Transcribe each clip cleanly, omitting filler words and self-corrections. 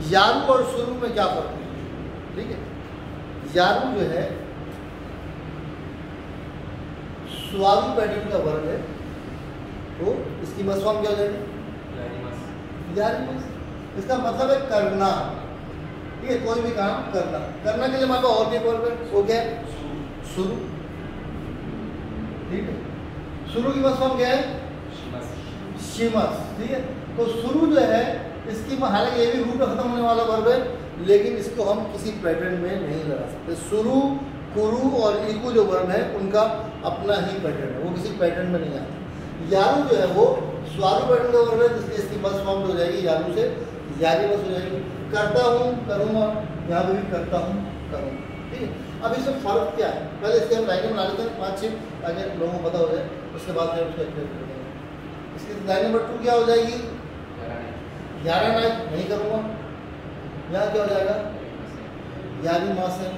यारू और शुरू में क्या फर्क है? ठीक है, यारू जो है स्वारू पैटर्न का वर्ड है, तो इसकी मस फॉर्म क्या हो जाएगी? यारीमस। इसका मतलब है करना। ठीक है, कोई भी काम करना। करना के लिए हमारे पास और भी वर्ब है, वो क्या है? शुरू। ठीक है, शुरू की मस फॉर्म क्या है? शिमस। ठीक है, तो शुरू जो है इसकी हालांकि ये भी रूट में खत्म होने वाला वर्ब है, लेकिन इसको हम किसी पैटर्न में नहीं लगा सकते। शुरू, कुरु और इकु जो वर्ब है उनका अपना ही पैटर्न है, वो किसी पैटर्न में नहीं आता। यारू जो है वो स्वारू पैटर्न का वर्ब है, जिसकी इसकी मस फॉर्म हो जाएगी यारू से यारीमस हो जाएगी। करता हूँ, करूँगा, यहाँ पे भी करता हूँ, करूँगा। ठीक है, अब इसमें फर्क क्या है? पहले इसके हम लाइनें बना लेते हैं 5-6 ताकि लोगों को पता हो जाए, उसके बाद फिर उसको एक्सप्लेन करेंगे। इसकी लाइन नंबर 2 क्या हो जाएगी? यारा नाइट नहीं करूँगा, यहाँ क्या हो जाएगा? यारीमस है।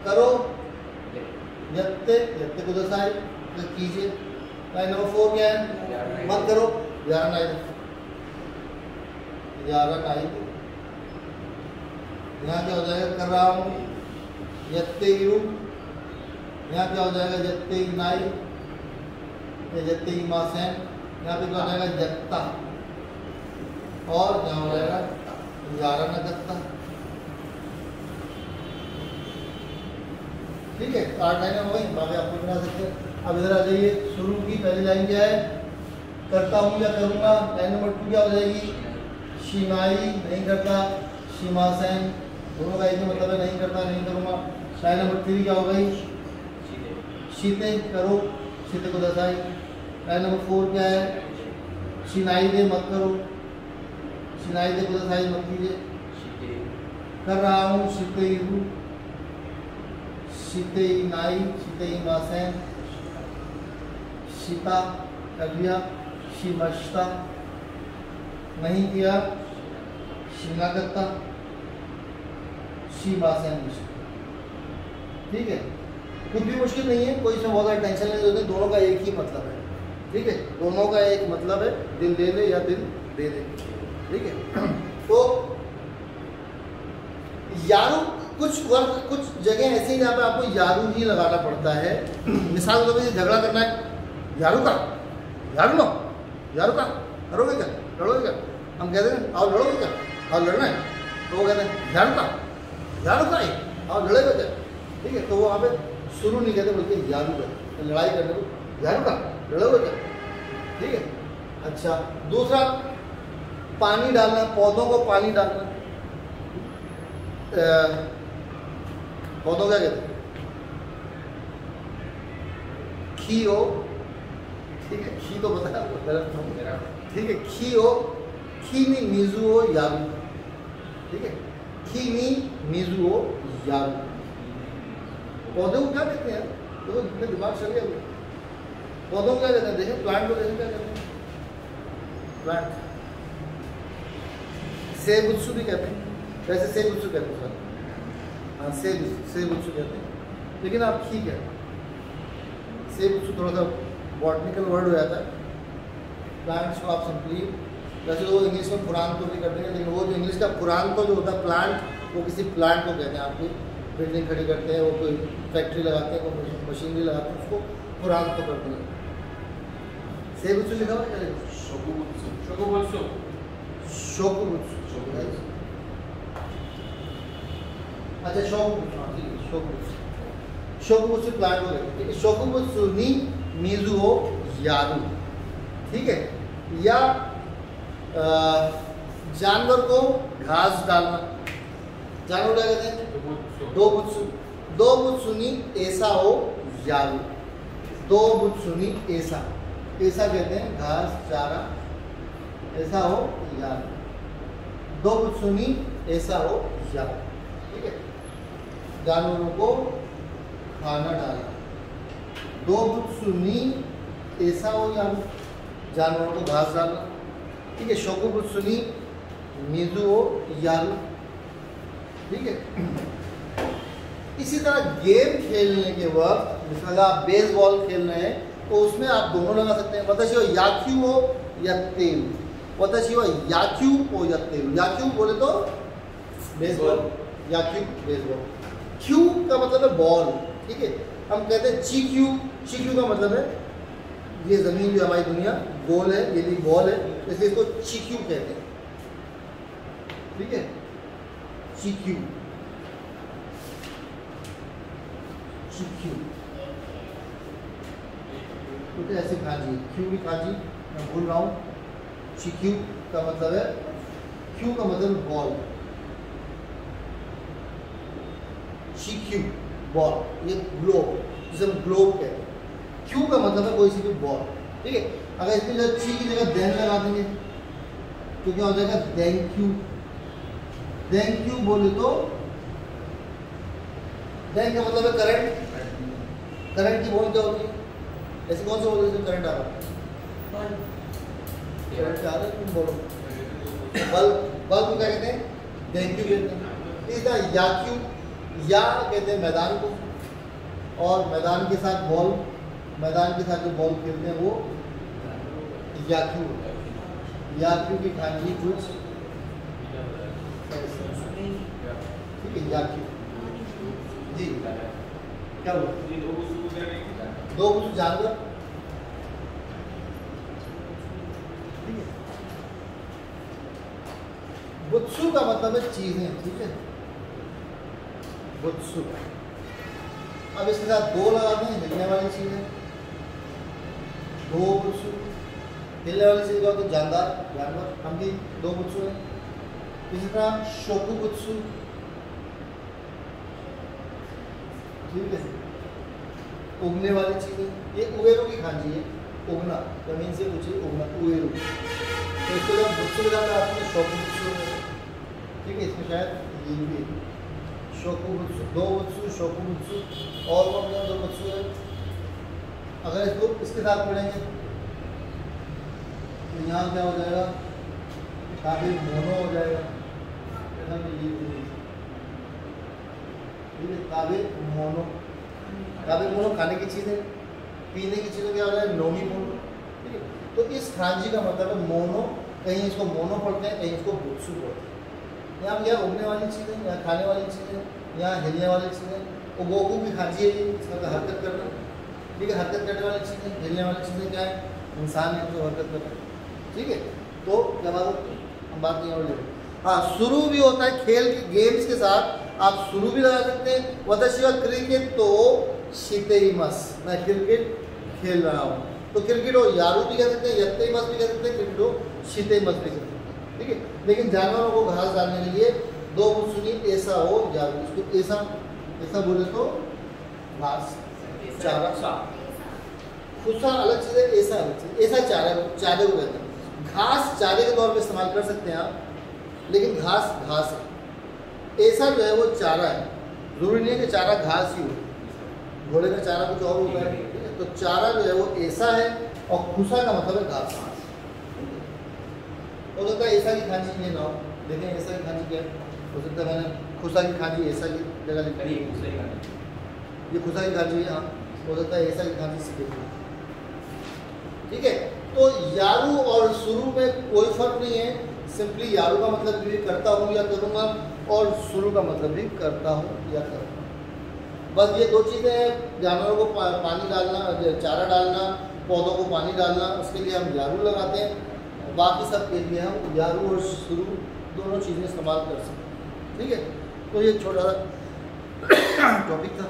करो, यत्ते, यत्ते को दसाई कीजिए। लाइन नंबर 4 क्या है? मत करो, यारा नाइट, यारा नाइट। यहाँ क्या हो जाएगा? कर रहा हूँ, यत्ते यू। यहाँ क्या हो जाएगा? यत्ते नाई, यत्ते मासेन। यहाँ पे क्या हो जाएगा? जत्ता। और यहाँ हो जाएगा यारा न जत्ता। ठीक है, 8 लाइनें हो गई, बाकी आप बना सकते हैं। अब इधर आ जाइए, शुरू की पहली लाइन क्या है? करता हूँ या करूँगा। लाइन नंबर 2 क्या हो जाएगी? शिमाई, नहीं करता, शिमासेन, दोनों का एक ही मतलब है, नहीं करता, नहीं करूँगा। लाइन नंबर 3 क्या हो गई? शीते, करो, शीते को दसाई। लाइन नंबर 4 क्या है? शिनाई दे, मत करो, शिनाई दे को दसाई, मत कीजिए। कर रहा हूँ, शीते यू, शीते नाई, शीते मासेन, शीता कर लिया, शिमश्ता नहीं किया, शिनागत्ता, शिमासेन। ठीक है, कुछ भी मुश्किल नहीं है, कोई इसमें बहुत ज़्यादा टेंशन नहीं होती, दोनों का एक ही मतलब है। ठीक है, दोनों का एक मतलब है, दिल ले ले या दिल दे दे। ठीक है, तो यारू कुछ जगह ऐसी जहाँ पे आपको यारू ही लगाना पड़ता है। मिसाल के तौर पर झगड़ा करना है, यारू का, यारू लो, यारू का, करोगे क्या, लड़ोगे क्या? हम कहते हैं आओ लड़ोगे क्या, आओ लड़ना है, तो वो कहते हैं यारू का, यारू का, आओ लड़ेगा क्या? ठीक है, तो वो वहाँ पे शुरू नहीं कहते बल्कि यारू कहते, तो लड़ाई करने को यारू का, लड़ोगे क्या? ठीक है, अच्छा। दूसरा, पानी डालना, पौधों को पानी डालना। पौधों क्या कहते हैं? खी हो। ठीक है, खी तो बता गलत। ठीक है, खी हो, खी नी मिजू हो यारू। ठीक है, खी नी मिजू हो यारू। पौधे को क्या कहते हैं? तो दिमाग चल गया। पौधों को क्या कहते हैं? देखें, प्लांट को देखें क्या कहते हैं? प्लांट। सेबुत्सु भी कहते हैं, वैसे सेबुत्सु कहते हैं सर, हाँ सेबुत्सु कहते हैं, लेकिन आप ठीक है, सेबुत्सु थोड़ा सा बॉटनिकल वर्ड हो जाता है। प्लांट्स को आप सिंपली, वैसे तो इंग्लिश में पुरान तो भी करते हैं, लेकिन वो जो इंग्लिश का पुरान तो जो होता है प्लांट, वो किसी प्लांट को कहते हैं। आपकी बिल्डिंग खड़ी करते हैं, वो कोई फैक्ट्री लगाते हैं, कोई मशीनरी लगाते हैं, उसको पुरान तो करते हैं। सेबुत्सु लिखा हुआ है, शोकुबुत्सु, शोकुबुत्सु, शोकुबुत्सु। अच्छा, शोकुबुत्सु, शोकुबुत्सु प्लांट को कहते हैं। शोकुबुत्सु नी मिजू हो यारू। ठीक है, या जानवर को घास डालना, जानवर क्या कहते हैं? दो बुत्सु, दो बुत्सुनी ऐसा हो यारू। दो बुत्सुनी ऐसा, ऐसा कहते हैं घास चारा, ऐसा हो यारू। दो बुत्सुनी ऐसा हो यारू। ठीक है, जानवरों को खाना डालना। दो बुत्सुनी ऐसा हो यारू, जानवरों को घास डालना। ठीक है, शोकुबुत्सुनी मिजू हो यारू। ठीक है, इसी तरह गेम खेलने के वक्त, मिसाल आप बेसबॉल खेल रहे हैं तो उसमें आप दोनों लगा सकते हैं। बताइए याक्यू हो या तेल, वताशी वा याक्यू ओ यात्तेरु। याक्यू बोले तो बेसबॉल, याक्यू बेसबॉल। क्यू का मतलब है बॉल, ठीक है। हम कहते हैं चीक्यू, चीक्यू का मतलब है ये जमीन जो हमारी दुनिया गोल है, ये भी बॉल है, इसलिए इसको चीक्यू कहते हैं, ठीक है। चीक्यू, चीक्यू तो ऐसे खांजी, क्यू भी खांजी, मैं भूल रहा हूँ। चीक्यू का मतलब है, क्यू का मतलब बॉल, चीक्यू बॉल, ये ग्लोब जिसे हम ग्लोब कहते हैं। क्यू का मतलब है कोई सी भी बॉल, ठीक है। अगर इसमें जो ची की जगह देन लगा देंगे तो क्या हो जाएगा, थैंक यू। थैंक यू बोले तो देन का मतलब है करंट। करंट की बॉल क्या होती है, ऐसे कौन सी बॉल है करंट आ रहा है, करंट आ रहा है, तुम बोलो। बल्ब, बल्ब को क्या कहते हैं, थैंक यू कहते हैं। इस तरह याक्यू, या कहते हैं मैदान को, और मैदान के साथ बॉल, मैदान के साथ जो बॉल खेलते हैं वो याक्यू। याक्यू की खांजी कुछ ठीक है, याक्यू जी क्या बोलो, दो कुछ जानवर, ठीक है। बुत्सु का मतलब है चीजें, ठीक है, बुत्सु। अब इसके साथ दो लगाते हैं, हिलने वाली चीज है, दो बुत्सु। हिलने वाली चीज का तो जानदार जानवर, हम भी दो बुत्सु हैं। इसी तरह शोकु बुत्सु, ठीक है, उगने वाली चीजें, ये उगेरू की खांजी है, उगना, जमीन से कुछ उगना, उगेरू। तो इसको जब बुत्सु लगाते हैं आपने शोकु बुत्सु, ठीक है। इसमें शायद ये भी शोकु बुत्सु, दो बुत्सु, शोकु बुत्सु, और कौन कौन दो बुत्सु है। अगर इसको इसके साथ पढ़ेंगे तो यहाँ क्या हो जाएगा, काफी मोनो हो जाएगा, ठीक है। काबे मोनो, काबे मोनो खाने की चीज़ है, पीने की चीज़ क्या हो जाएगा, नोमी मोनो, ठीक है। तो इस खांजी का मतलब है मोनो, कहीं इसको मोनो पढ़ते हैं, कहीं इसको बुत्सु पढ़ते हैं। यहाँ उगने वाली चीज़ें, यहाँ खाने वाली चीज़ें, यहाँ हिलने वाली चीज़ें, वो गोकू की खांजी है, इसका हरकत करना, ठीक है। हरकत करने वाली चीज़ें, हिलने वाली चीज़ें क्या है, इंसान है जो हरकत करना, ठीक है। तो क्या बात, हम बात नहीं और ले, हाँ शुरू भी होता है खेल के गेम्स के साथ, आप शुरू भी लगा सकते हैं। वताशी वा क्रिकेट तो शितेइमस, मैं क्रिकेट खेल रहा हूँ, तो क्रिकेट हो यारू भी कह सकते हैं, यत्तेइमस भी कह सकते हैं, क्रिकेट हो शितेइमस भी कह सकते हैं, ठीक है। लेकिन जानवरों को घास डालने के लिए दो बुत्सुनी ऐसा हो यारू, इसको ऐसा ऐसा बोले तो घास, चारा, खुसा अलग चीज़ है, ऐसा अलग चीज़, ऐसा चारा, चारे को कहते हैं। घास चारे के तौर पे इस्तेमाल कर सकते हैं आप, लेकिन घास घास है, ऐसा जो है वो चारा है, जरूरी नहीं है कि चारा घास ही हो, घोड़े का चारा कुछ और होता है, ठीक है। तो चारा जो है वो ऐसा है, और खुसा का मतलब है घास। हो सकता है ऐसा की खांजी ये ना हो, देखें ऐसा की खांजी क्या है, हो सकता है मैंने खुसा की खांजी ऐसा की जगह लिखी है, ये खुसा की खांजी है, हाँ हो सकता है ऐसा की खांजी सीखे, ठीक है। तो यारू और शुरू में कोई फर्क नहीं है, सिंपली यारू का मतलब भी करता हूँ या करूँगा, और शुरू का मतलब भी करता हूँ या करूँगा। बस ये दो चीज़ें हैं, जानवरों को पानी डालना, चारा डालना, पौधों को पानी डालना, उसके लिए हम यारू लगाते हैं। बाकी सब के लिए हम यारू और शुरू दोनों चीज़ें इस्तेमाल कर सकते हैं, ठीक है। तो ये छोटा सा टॉपिक था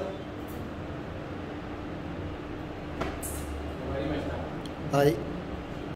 भाई।